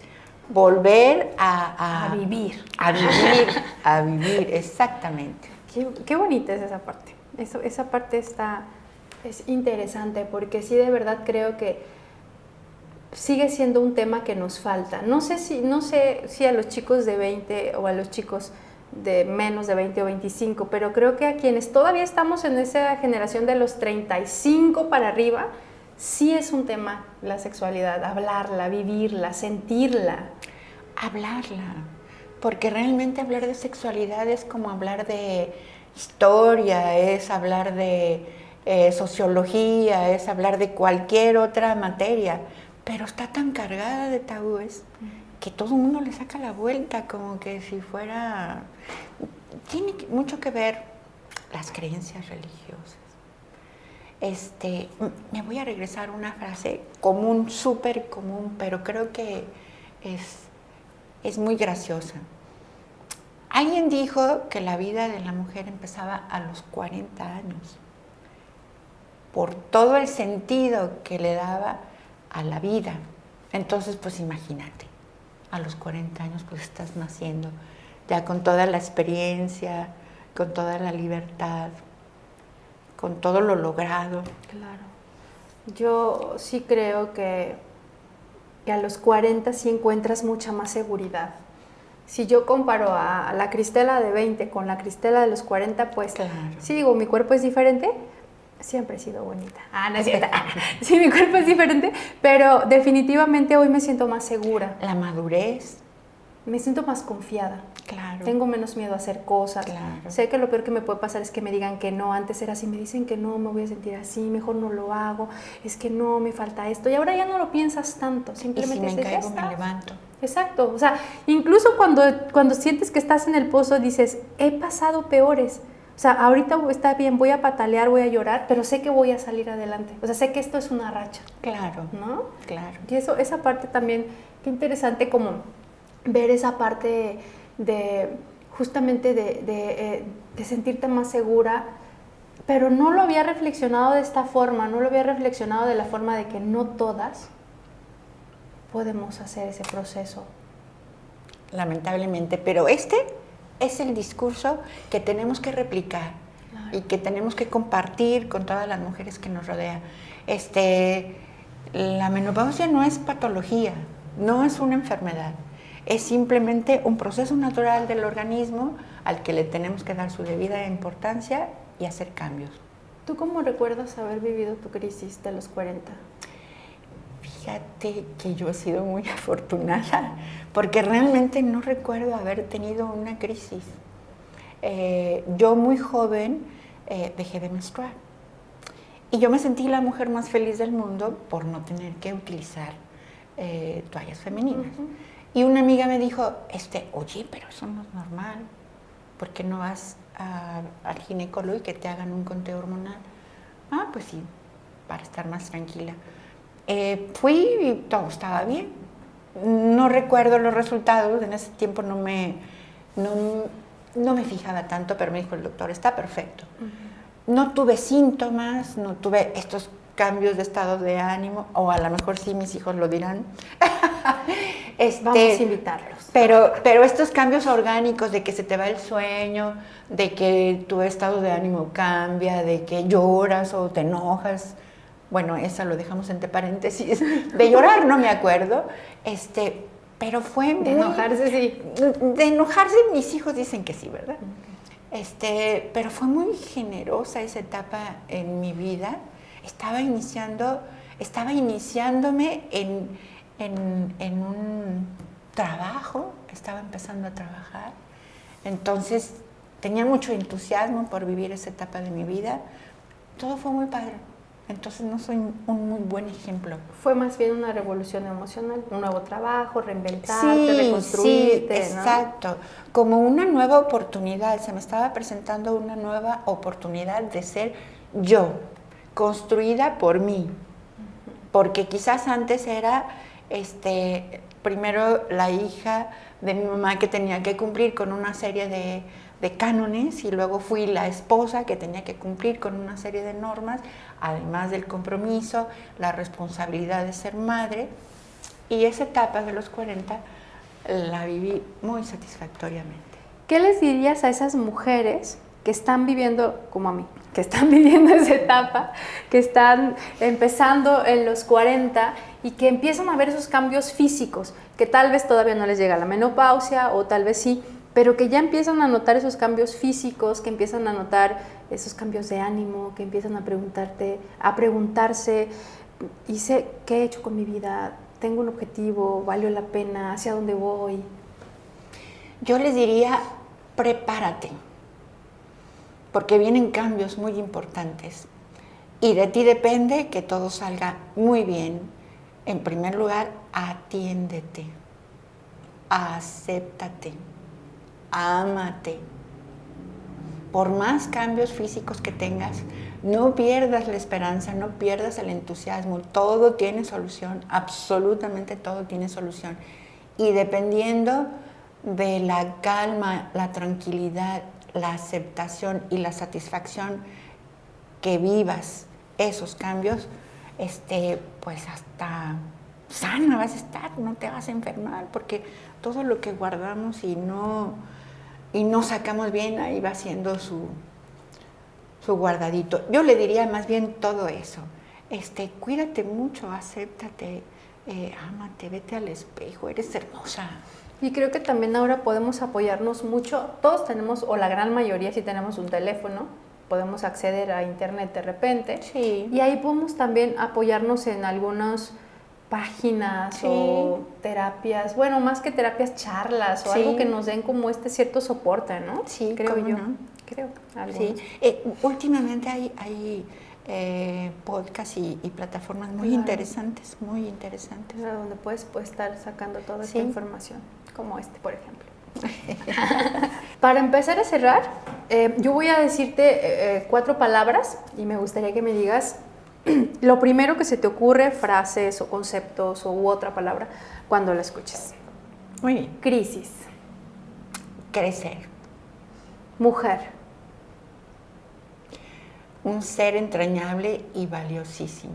volver a vivir. A vivir, exactamente. Qué bonita es esa parte. Esa parte es interesante porque sí, de verdad creo que sigue siendo un tema que nos falta. No sé si a los chicos de 20 o a los chicos de menos de 20 o 25, pero creo que a quienes todavía estamos en esa generación de los 35 para arriba, sí es un tema la sexualidad, hablarla, vivirla, sentirla. Hablarla, porque realmente hablar de sexualidad es como hablar de historia, es hablar de sociología, es hablar de cualquier otra materia, pero está tan cargada de tabúes que todo el mundo le saca la vuelta, como que si fuera... Tiene mucho que ver las creencias religiosas. Me voy a regresar a una frase común, súper común, pero creo que es muy graciosa. Alguien dijo que la vida de la mujer empezaba a los 40 años, por todo el sentido que le daba a la vida. Entonces, pues imagínate, a los 40 años pues estás naciendo, ya con toda la experiencia, con toda la libertad, con todo lo logrado. Claro. Yo sí creo que a los 40 sí encuentras mucha más seguridad. Si yo comparo a la Cristela de 20 con la Cristela de los 40, pues claro. Sí digo, mi cuerpo es diferente, siempre he sido bonita. No es cierto. Sí, mi cuerpo es diferente, pero definitivamente hoy me siento más segura. La madurez. Me siento más confiada. Claro. Tengo menos miedo a hacer cosas. Claro. Sé que lo peor que me puede pasar es que me digan que no. Antes era así, me dicen que no, me voy a sentir así, mejor no lo hago. Es que no, me falta esto. Y ahora ya no lo piensas tanto. Simplemente y si me caigo, me levanto. Exacto. O sea, incluso cuando sientes que estás en el pozo, dices, he pasado peores. O sea, ahorita está bien, voy a patalear, voy a llorar, pero sé que voy a salir adelante. O sea, sé que esto es una racha. Claro, ¿no? claro. Y esa parte también, qué interesante como ver esa parte de justamente de sentirte más segura, pero no lo había reflexionado de esta forma, no lo había reflexionado de la forma de que no todas podemos hacer ese proceso. Lamentablemente, pero este es el discurso que tenemos que replicar, claro, y que tenemos que compartir con todas las mujeres que nos rodean. La menopausia no es patología, no es una enfermedad, es simplemente un proceso natural del organismo al que le tenemos que dar su debida importancia y hacer cambios. ¿Tú cómo recuerdas haber vivido tu crisis de los 40? Fíjate que yo he sido muy afortunada, porque realmente no recuerdo haber tenido una crisis. Yo muy joven dejé de menstruar y yo me sentí la mujer más feliz del mundo por no tener que utilizar toallas femeninas. Uh-huh. Y una amiga me dijo, oye, pero eso no es normal, ¿por qué no vas al ginecólogo y que te hagan un conteo hormonal? Ah, pues sí, para estar más tranquila. Fui y todo estaba bien. No recuerdo los resultados, en ese tiempo no me fijaba tanto, pero me dijo el doctor, está perfecto. Uh-huh. No tuve síntomas, no tuve estos cambios de estado de ánimo, o a lo mejor sí mis hijos lo dirán. Vamos a invitarlos. Pero estos cambios orgánicos de que se te va el sueño, de que tu estado de ánimo cambia, de que lloras o te enojas, bueno, eso lo dejamos entre paréntesis, de llorar no me acuerdo, pero fue de enojarse, sí. De enojarse, mis hijos dicen que sí, ¿verdad? Okay. Pero fue muy generosa esa etapa en mi vida. Estaba iniciándome en un trabajo, estaba empezando a trabajar, entonces tenía mucho entusiasmo por vivir esa etapa de mi vida, todo fue muy padre. Entonces no soy un muy buen ejemplo. Fue más bien una revolución emocional, un nuevo trabajo, reinventarte, reconstruirte, sí, exacto. ¿No? Como una nueva oportunidad, se me estaba presentando una nueva oportunidad de ser yo, construida por mí. Porque quizás antes era primero la hija de mi mamá que tenía que cumplir con una serie de cánones, y luego fui la esposa que tenía que cumplir con una serie de normas, además del compromiso, la responsabilidad de ser madre, y esa etapa de los 40 la viví muy satisfactoriamente. ¿Qué les dirías a esas mujeres que están viviendo, como a mí, que están viviendo esa etapa, que están empezando en los 40 y que empiezan a ver esos cambios físicos, que tal vez todavía no les llega la menopausia o tal vez sí, pero que ya empiezan a notar esos cambios físicos, que empiezan a notar esos cambios de ánimo, que empiezan a preguntarse, ¿hice qué he hecho con mi vida? ¿Tengo un objetivo? ¿Valió la pena? ¿Hacia dónde voy? Yo les diría, prepárate, porque vienen cambios muy importantes y de ti depende que todo salga muy bien. En primer lugar, atiéndete, acéptate, ámate. Por más cambios físicos que tengas, no pierdas la esperanza, no pierdas el entusiasmo. Todo tiene solución, absolutamente todo tiene solución. Y dependiendo de la calma, la tranquilidad, la aceptación y la satisfacción que vivas esos cambios, pues hasta sana vas a estar, no te vas a enfermar, porque todo lo que guardamos y no sacamos bien, ahí va siendo su guardadito. Yo le diría más bien todo eso. Cuídate mucho, acéptate, ámate, vete al espejo, eres hermosa. Y creo que también ahora podemos apoyarnos mucho. Todos tenemos, o la gran mayoría, si tenemos un teléfono, podemos acceder a internet de repente. Sí. Y ahí podemos también apoyarnos en algunas páginas, sí, o terapias, bueno, más que terapias, charlas o sí, algo que nos den como cierto soporte, ¿no? Sí, creo yo. No. Creo. Sí. Últimamente hay podcasts y plataformas muy claro, interesantes, muy interesantes. Claro, donde puedes estar sacando toda esta información, como por ejemplo. Para empezar a cerrar, Yo voy a decirte 4 palabras y me gustaría que me digas lo primero que se te ocurre, frases o conceptos u otra palabra, cuando la escuches. Muy bien. Crisis. Crecer. Mujer. Un ser entrañable y valiosísimo.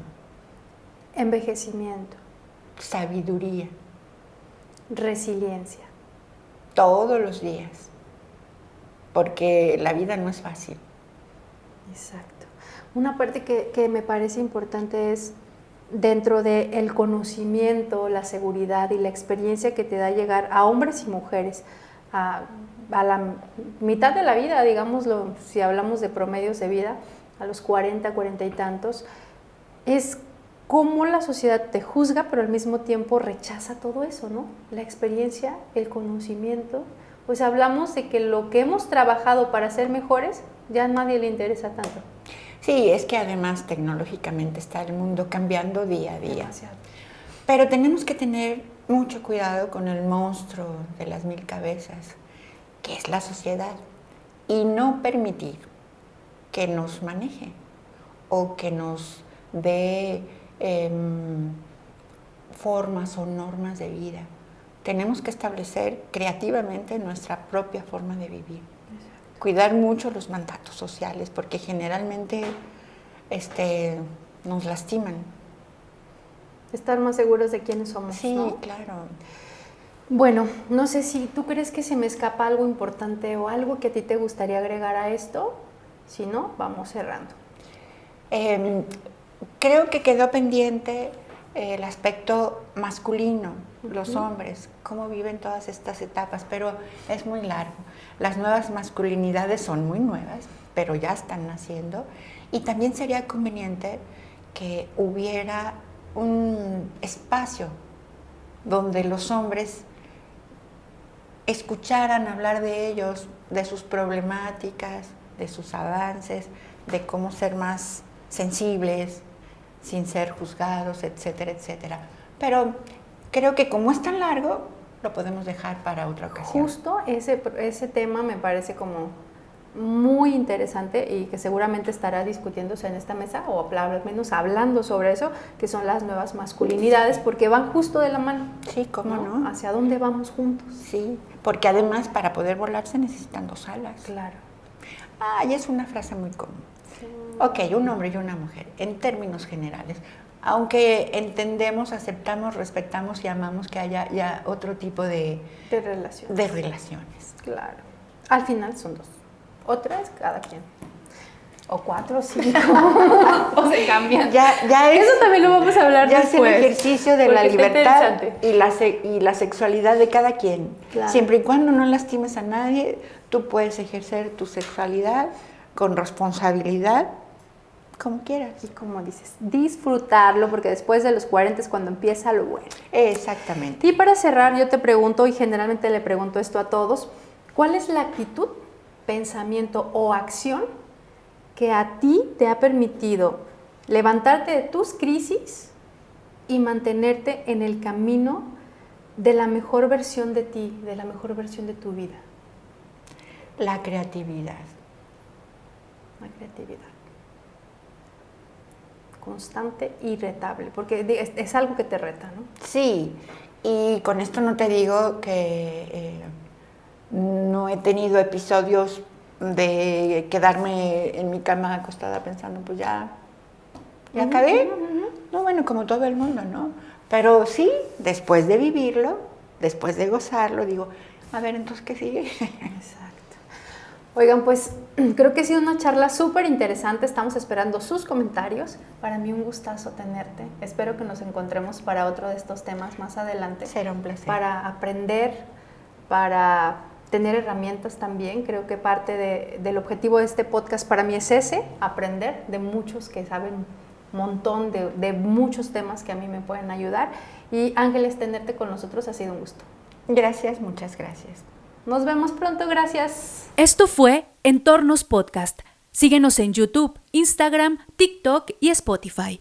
Envejecimiento. Sabiduría. Resiliencia. Todos los días. Porque la vida no es fácil. Exacto. Una parte que me parece importante es dentro del conocimiento, la seguridad y la experiencia que te da llegar a hombres y mujeres a la mitad de la vida, digámoslo, si hablamos de promedios de vida, a los 40, 40 y tantos, es cómo la sociedad te juzga, pero al mismo tiempo rechaza todo eso, ¿no? La experiencia, el conocimiento. Pues hablamos de que lo que hemos trabajado para ser mejores, ya a nadie le interesa tanto. Sí, es que además tecnológicamente está el mundo cambiando día a día. Demasiado. Pero tenemos que tener mucho cuidado con el monstruo de las 1000 cabezas, que es la sociedad, y no permitir que nos maneje o que nos dé formas o normas de vida. Tenemos que establecer creativamente nuestra propia forma de vivir. Exacto. Cuidar mucho los mandatos sociales, porque generalmente nos lastiman. Estar más seguros de quiénes somos. Sí, ¿no? Claro. Bueno, no sé si tú crees que se me escapa algo importante o algo que a ti te gustaría agregar a esto. Si no, vamos cerrando. Creo que quedó pendiente el aspecto masculino, los hombres, cómo viven todas estas etapas, pero es muy largo. Las nuevas masculinidades son muy nuevas, pero ya están naciendo, y también sería conveniente que hubiera un espacio donde los hombres escucharan hablar de ellos, de sus problemáticas, de sus avances, de cómo ser más sensibles, sin ser juzgados, etcétera, etcétera. Pero creo que como es tan largo, lo podemos dejar para otra ocasión. Justo ese tema me parece como muy interesante y que seguramente estará discutiéndose en esta mesa, o al menos hablando sobre eso, que son las nuevas masculinidades, porque van justo de la mano. Sí, ¿cómo no? ¿Hacia dónde vamos juntos? Sí, porque además para poder volar se necesitan 2 alas. Claro. Y es una frase muy común. Ok, un hombre y una mujer, en términos generales. Aunque entendemos, aceptamos, respetamos y amamos que haya ya otro tipo de relaciones. Claro. Al final son 2. O 3, cada quien. O 4 o 5. O se cambian. Eso también lo vamos a hablar ya después. Es el ejercicio de la libertad y la sexualidad de cada quien. Claro. Siempre y cuando no lastimes a nadie, tú puedes ejercer tu sexualidad con responsabilidad, como quieras. Y como dices, disfrutarlo, porque después de los 40 es cuando empieza lo bueno. Exactamente. Y para cerrar, yo te pregunto, y generalmente le pregunto esto a todos, ¿cuál es la actitud, pensamiento o acción que a ti te ha permitido levantarte de tus crisis y mantenerte en el camino de la mejor versión de ti, de la mejor versión de tu vida? La creatividad. La creatividad. Constante y retable, porque es algo que te reta, ¿no? Sí, y con esto no te digo que no he tenido episodios de quedarme en mi cama acostada pensando, pues ya acabé. No, bueno, como todo el mundo, ¿no? Pero sí, después de vivirlo, después de gozarlo, digo, a ver, entonces, ¿qué sigue? Exacto. Oigan, pues creo que ha sido una charla súper interesante. Estamos esperando sus comentarios. Para mí un gustazo tenerte. Espero que nos encontremos para otro de estos temas más adelante. Será un placer. Para aprender, para tener herramientas también. Creo que parte del objetivo de este podcast para mí es ese, aprender de muchos que saben un montón de muchos temas que a mí me pueden ayudar. Y Ángeles, tenerte con nosotros ha sido un gusto. Gracias, muchas gracias. Nos vemos pronto, gracias. Esto fue Entornos Podcast. Síguenos en YouTube, Instagram, TikTok y Spotify.